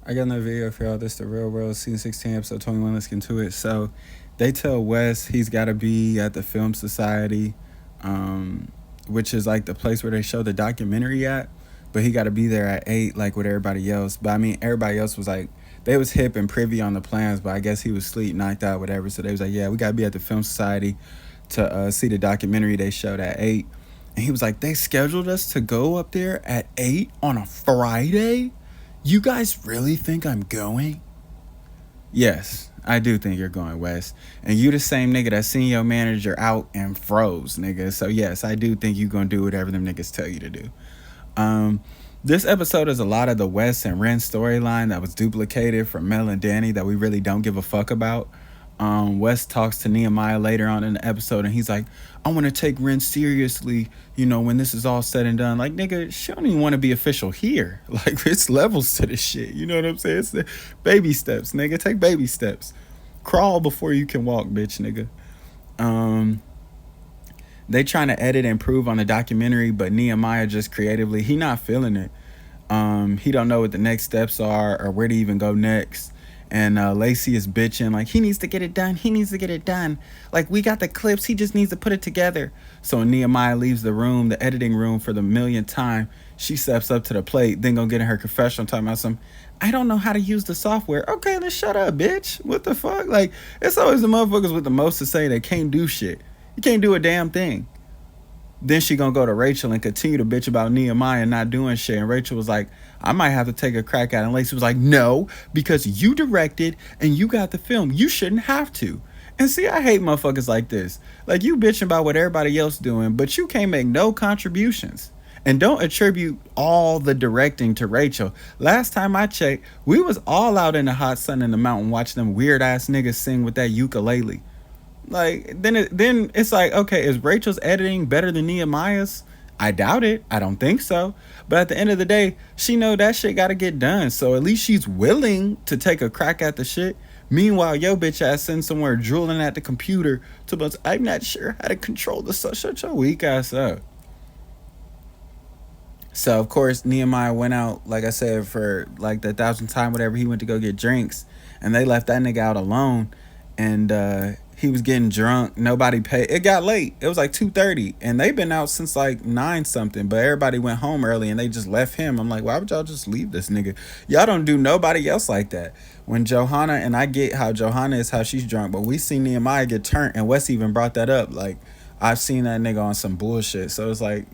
I got another video for y'all. This is The Real World, season 16, episode 21. Let's get into it. So, they tell Wes he's got to be at the Film Society, which is like the place where they show the documentary at. But he got to be there at 8, like with everybody else. But I mean, everybody else was like, they was hip and privy on the plans, but I guess he was asleep, knocked out, whatever. So they was like, yeah, we got to be at the Film Society to see the documentary they showed at 8. And he was like, they scheduled us to go up there at 8 on a Friday? You guys really think I'm going? Yes, I do think you're going, Wes. And you the same nigga that seen your manager out and froze, nigga. So yes, I do think you gonna do whatever them niggas tell you to do. This episode is a lot of the Wes and Ren storyline that was duplicated from Mel and Danny that we really don't give a fuck about. Wes talks to Nehemiah later on in the episode, and he's like, I want to take Ren seriously, when this is all said and done. Like, nigga, she don't even want to be official here. Like, it's levels to this shit. You know what I'm saying? It's the baby steps, nigga. Take baby steps. Crawl before you can walk, bitch, nigga. They trying to edit and improve on the documentary, but Nehemiah just creatively, he not feeling it. He don't know what the next steps are or where to even go next. And Lacey is bitching like, he needs to get it done. He needs to get it done. Like, we got the clips. He just needs to put it together. So when Nehemiah leaves the room, the editing room, for the millionth time, she steps up to the plate, then gonna get in her confessional talking about some, I don't know how to use the software. Okay, then shut up, bitch. What the fuck? Like, it's always the motherfuckers with the most to say that can't do shit. You can't do a damn thing. Then she gonna go to Rachel and continue to bitch about Nehemiah not doing shit. And Rachel was like, I might have to take a crack at it. And Lacey was like, no, because you directed and you got the film. You shouldn't have to. And see, I hate motherfuckers like this. Like, you bitching about what everybody else doing, but you can't make no contributions. And don't attribute all the directing to Rachel. Last time I checked, we was all out in the hot sun in the mountain watching them weird ass niggas sing with that ukulele. Like, then it's like, okay, is Rachel's editing better than Nehemiah's? I doubt it. I don't think so. But at the end of the day, she know that shit got to get done. So at least she's willing to take a crack at the shit. Meanwhile, yo bitch ass sitting somewhere drooling at the computer to us, I'm not sure how to control the so. Shut your weak ass up. So of course Nehemiah went out, like I said, for like the 1,000th time, whatever. He went to go get drinks, and they left that nigga out alone. And he was getting drunk. Nobody paid. It got late. It was like 2:30, and they've been out since like 9 something. But everybody went home early, and they just left him. I'm like, why would y'all just leave this nigga? Y'all don't do nobody else like that. When Johanna, and I get how Johanna is, how she's drunk, but we seen Nehemiah get turned, and Wes even brought that up. Like, I've seen that nigga on some bullshit. So it's like,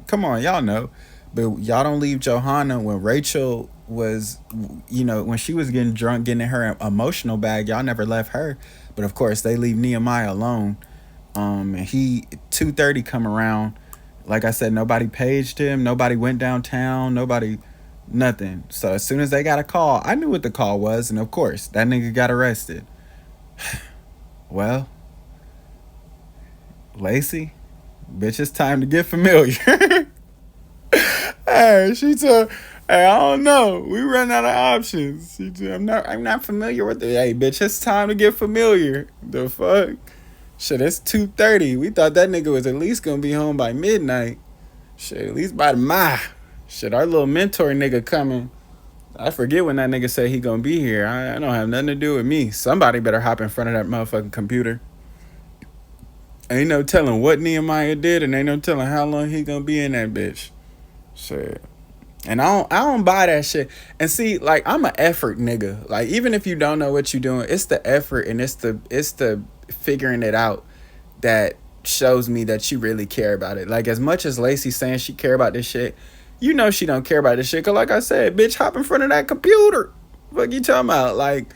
come on, y'all know. But y'all don't leave Johanna when Rachel was, when she was getting drunk, getting in her emotional bag. Y'all never left her. But of course, they leave Nehemiah alone. And he 2:30 come around. Like I said, nobody paged him. Nobody went downtown. Nobody, nothing. So as soon as they got a call, I knew what the call was. And of course, that nigga got arrested. Well, Lacey, bitch, it's time to get familiar. Hey, she told, hey, I don't know. We run out of options. She told, I'm not familiar with it. Hey, bitch, it's time to get familiar. The fuck? Shit, it's 2:30. We thought that nigga was at least gonna be home by midnight. Shit, at least by the Shit, our little mentor nigga coming. I forget when that nigga said he gonna be here. I don't have nothing to do with me. Somebody better hop in front of that motherfucking computer. Ain't no telling what Nehemiah did, and ain't no telling how long he gonna be in that bitch. Shit. And I don't buy that shit. And see, like, I'm an effort nigga. Like, even if you don't know what you're doing, it's the effort and it's the figuring it out that shows me that you really care about it. Like, as much as Lacey saying she care about this shit, she don't care about this shit. Cause like I said, bitch, hop in front of that computer. What you talking about? Like,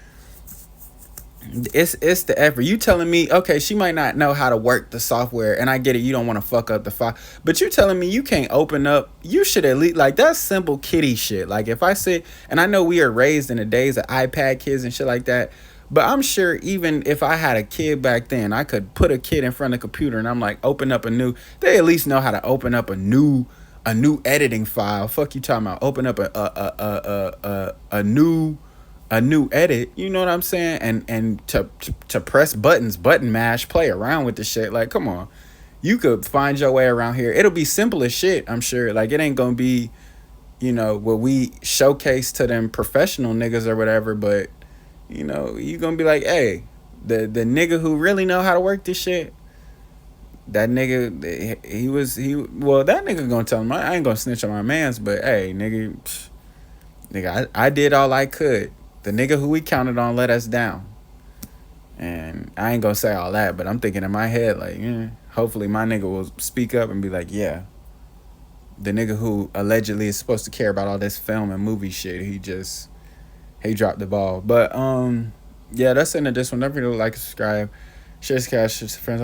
it's the effort. You telling me, okay, she might not know how to work the software, and I get it, you don't want to fuck up the file, but you telling me you can't open up, you should at least, like, that's simple kitty shit. Like, if I sit, and I know we are raised in the days of iPad kids and shit like that, but I'm sure even if I had a kid back then, I could put a kid in front of the computer and I'm like, open up they at least know how to open up a new editing file. Fuck you talking about open up a new edit, you know what I'm saying? And to press buttons, button mash, play around with the shit. Like, come on. You could find your way around here. It'll be simple as shit, I'm sure. Like, it ain't gonna be, what we showcase to them professional niggas or whatever, but you gonna be like, hey, the nigga who really know how to work this shit, that nigga, that nigga gonna tell him, I ain't gonna snitch on my mans, but hey, nigga, I did all I could. The nigga who we counted on let us down. And I ain't gonna say all that, but I'm thinking in my head, like, hopefully my nigga will speak up and be like, yeah, the nigga who allegedly is supposed to care about all this film and movie shit, he dropped the ball. But yeah, that's the end of this one. Don't forget to like, subscribe, share this cast, share friends.